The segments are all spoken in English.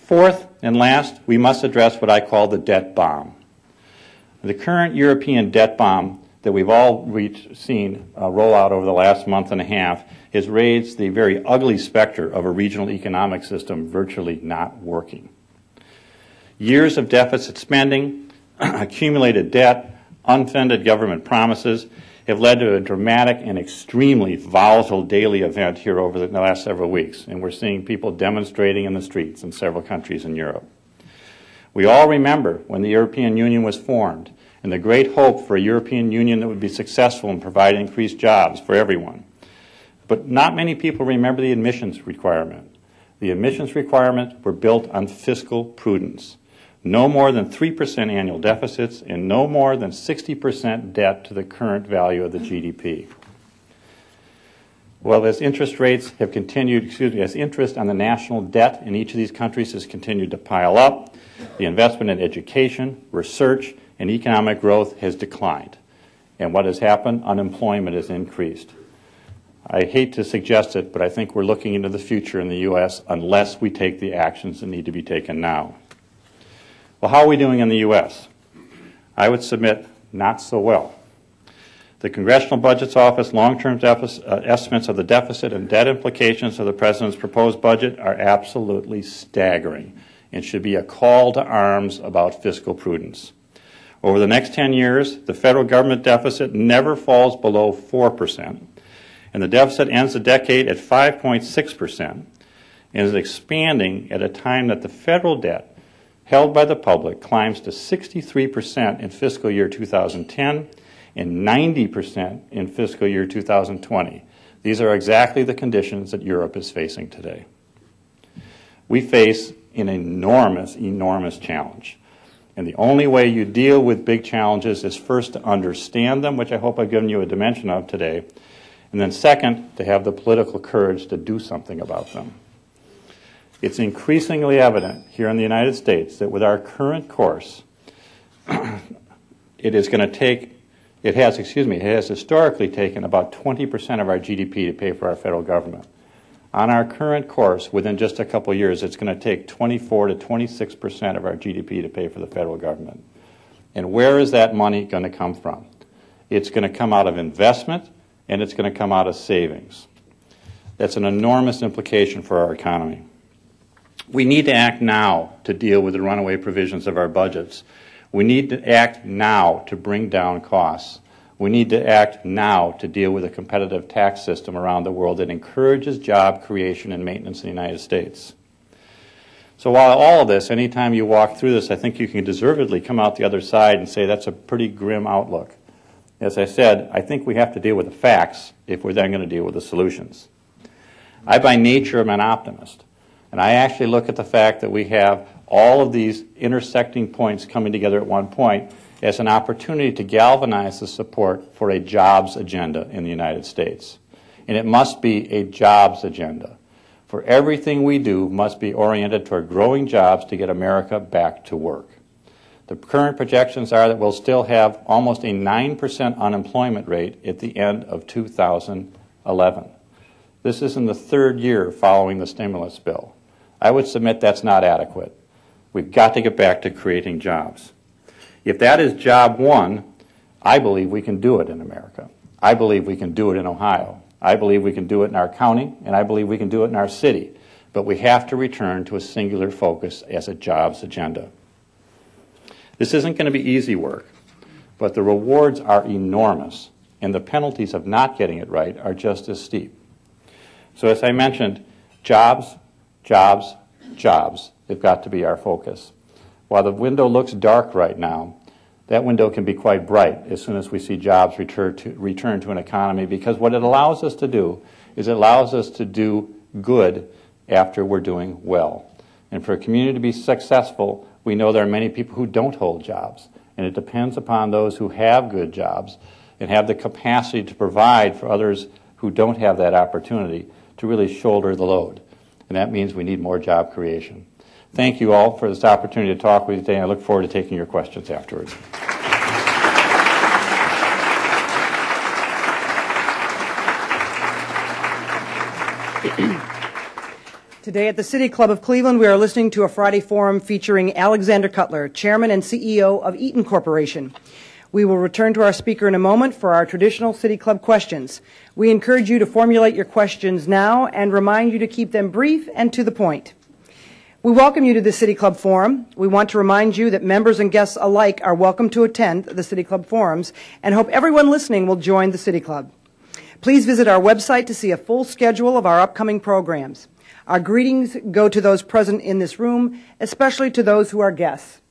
Fourth and last, we must address what I call the debt bomb. The current European debt bomb that we've all seen roll out over the last month and a half has raised the very ugly specter of a regional economic system virtually not working. Years of deficit spending, accumulated debt, unfunded government promises have led to a dramatic and extremely volatile daily event here over the last several weeks, and we're seeing people demonstrating in the streets in several countries in Europe. We all remember when the European Union was formed and the great hope for a European Union that would be successful in providing increased jobs for everyone. But not many people remember the admissions requirement. The admissions requirements were built on fiscal prudence. No more than 3% annual deficits and no more than 60% debt to the current value of the GDP. Well, as interest rates have continued, as interest on the national debt in each of these countries has continued to pile up, the investment in education, research, and economic growth has declined. And what has happened? Unemployment has increased. I hate to suggest it, but I think we're looking into the future in the U.S. unless we take the actions that need to be taken now. Well, how are we doing in the U.S.? I would submit not so well. The Congressional Budget Office long-term estimates of the deficit and debt implications of the President's proposed budget are absolutely staggering and should be a call to arms about fiscal prudence. Over the next 10 years, the federal government deficit never falls below 4%, and the deficit ends the decade at 5.6% and is expanding at a time that the federal debt held by the public climbs to 63% in fiscal year 2010 and 90% in fiscal year 2020. These are exactly the conditions that Europe is facing today. We face an enormous, enormous challenge. And the only way you deal with big challenges is first to understand them, which I hope I've given you a dimension of today, and then second, to have the political courage to do something about them. It's increasingly evident here in the United States that with our current course, it has historically taken about 20% of our GDP to pay for our federal government. On our current course, within just a couple of years, it's going to take 24 to 26% of our GDP to pay for the federal government. And where is that money going to come from? It's going to come out of investment, and it's going to come out of savings. That's an enormous implication for our economy. We need to act now to deal with the runaway provisions of our budgets. We need to act now to bring down costs. We need to act now to deal with a competitive tax system around the world that encourages job creation and maintenance in the United States. So while all of this, anytime you walk through this, I think you can deservedly come out the other side and say that's a pretty grim outlook. As I said, I think we have to deal with the facts if we're then going to deal with the solutions. I, by nature, am an optimist. And I actually look at the fact that we have all of these intersecting points coming together at one point as an opportunity to galvanize the support for a jobs agenda in the United States. And it must be a jobs agenda. For everything we do must be oriented toward growing jobs to get America back to work. The current projections are that we'll still have almost a 9% unemployment rate at the end of 2011. This is in the third year following the stimulus bill. I would submit that's not adequate. We've got to get back to creating jobs. If that is job one, I believe we can do it in America. I believe we can do it in Ohio. I believe we can do it in our county, and I believe we can do it in our city. But we have to return to a singular focus as a jobs agenda. This isn't going to be easy work, but the rewards are enormous, and the penalties of not getting it right are just as steep. So as I mentioned, jobs, jobs, jobs have got to be our focus. While the window looks dark right now, that window can be quite bright as soon as we see jobs return to an economy, because what it allows us to do is it allows us to do good after we're doing well. And for a community to be successful, we know there are many people who don't hold jobs, and it depends upon those who have good jobs and have the capacity to provide for others who don't have that opportunity to really shoulder the load. And that means we need more job creation. Thank you all for this opportunity to talk with you today, and I look forward to taking your questions afterwards. Today at the City Club of Cleveland, we are listening to a Friday forum featuring Alexander Cutler, Chairman and CEO of Eaton Corporation. We will return to our speaker in a moment for our traditional City Club questions. We encourage you to formulate your questions now and remind you to keep them brief and to the point. We welcome you to the City Club Forum. We want to remind you that members and guests alike are welcome to attend the City Club Forums and hope everyone listening will join the City Club. Please visit our website to see a full schedule of our upcoming programs. Our greetings go to those present in this room, especially to those who are guests.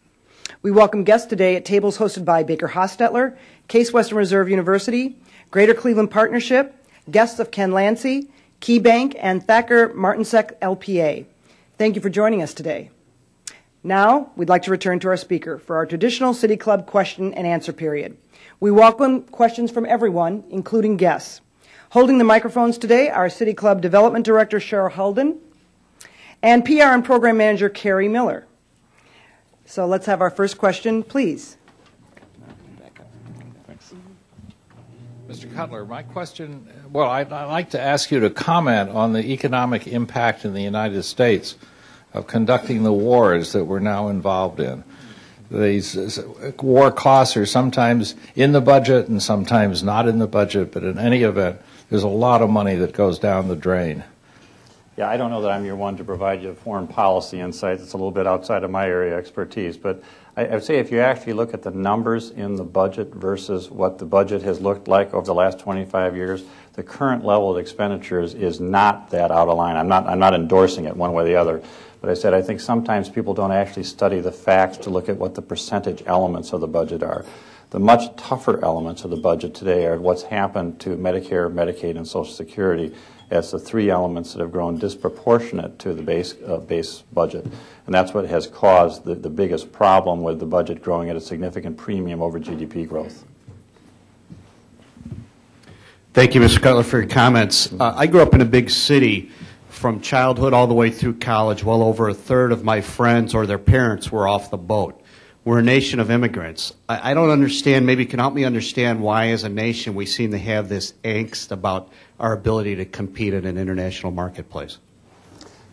We welcome guests today at tables hosted by Baker Hostetler, Case Western Reserve University, Greater Cleveland Partnership, guests of Ken Lancy, Key Bank, and Thacker Martinsek LPA. Thank you for joining us today. Now, we'd like to return to our speaker for our traditional City Club question and answer period. We welcome questions from everyone, including guests. Holding the microphones today are City Club Development Director Cheryl Hulden and PR and Program Manager Carrie Miller. So let's have our first question, please. Thanks. Mr. Cutler, my question, well, I'd like to ask you to comment on the economic impact in the United States of conducting the wars that we're now involved in. These war costs are sometimes in the budget and sometimes not in the budget, but in any event, there's a lot of money that goes down the drain. Yeah, I don't know that I'm your one to provide you foreign policy insights. It's a little bit outside of my area of expertise. But I would say if you actually look at the numbers in the budget versus what the budget has looked like over the last 25 years, the current level of expenditures is not that out of line. I'm not endorsing it one way or the other. But I said I think sometimes people don't actually study the facts to look at what the percentage elements of the budget are. The much tougher elements of the budget today are what's happened to Medicare, Medicaid, and Social Security as the three elements that have grown disproportionate to the base budget. And that's what has caused the biggest problem with the budget growing at a significant premium over GDP growth. Thank you, Mr. Cutler, for your comments. I grew up in a big city. From childhood all the way through college, well over a third of my friends or their parents were off the boat. We're a nation of immigrants. I don't understand, maybe you can help me understand why as a nation we seem to have this angst about our ability to compete in an international marketplace.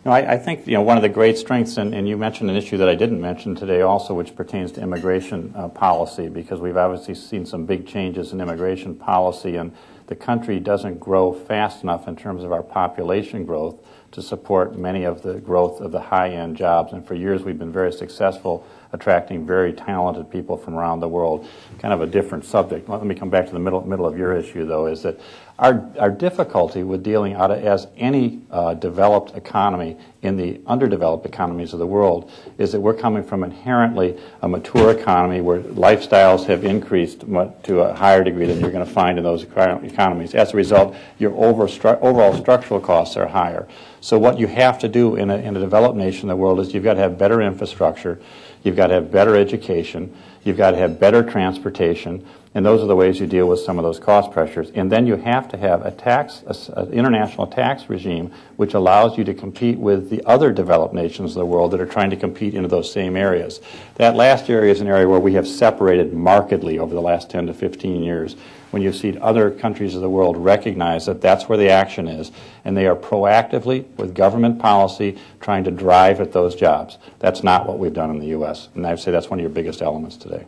No, I think one of the great strengths, and you mentioned an issue that I didn't mention today also, which pertains to immigration policy, because we've obviously seen some big changes in immigration policy, and the country doesn't grow fast enough in terms of our population growth to support many of the growth of the high-end jobs. And for years we've been very successful attracting very talented people from around the world. Kind of a different subject. Let me come back to the middle of your issue, though, is that our difficulty with dealing out of, as any developed economy in the underdeveloped economies of the world, is that we're coming from inherently a mature economy where lifestyles have increased to a higher degree than you're going to find in those economies. As a result, your overall structural costs are higher. So what you have to do in a developed nation in the world is you've got to have better infrastructure, you've got to have better education, you've got to have better transportation, and those are the ways you deal with some of those cost pressures. And then you have to have an international tax regime which allows you to compete with the other developed nations of the world that are trying to compete into those same areas. That last area is an area where we have separated markedly over the last 10 to 15 years, when you've seen other countries of the world recognize that that's where the action is, and they are proactively, with government policy, trying to drive at those jobs. That's not what we've done in the U.S., and I'd say that's one of your biggest elements today.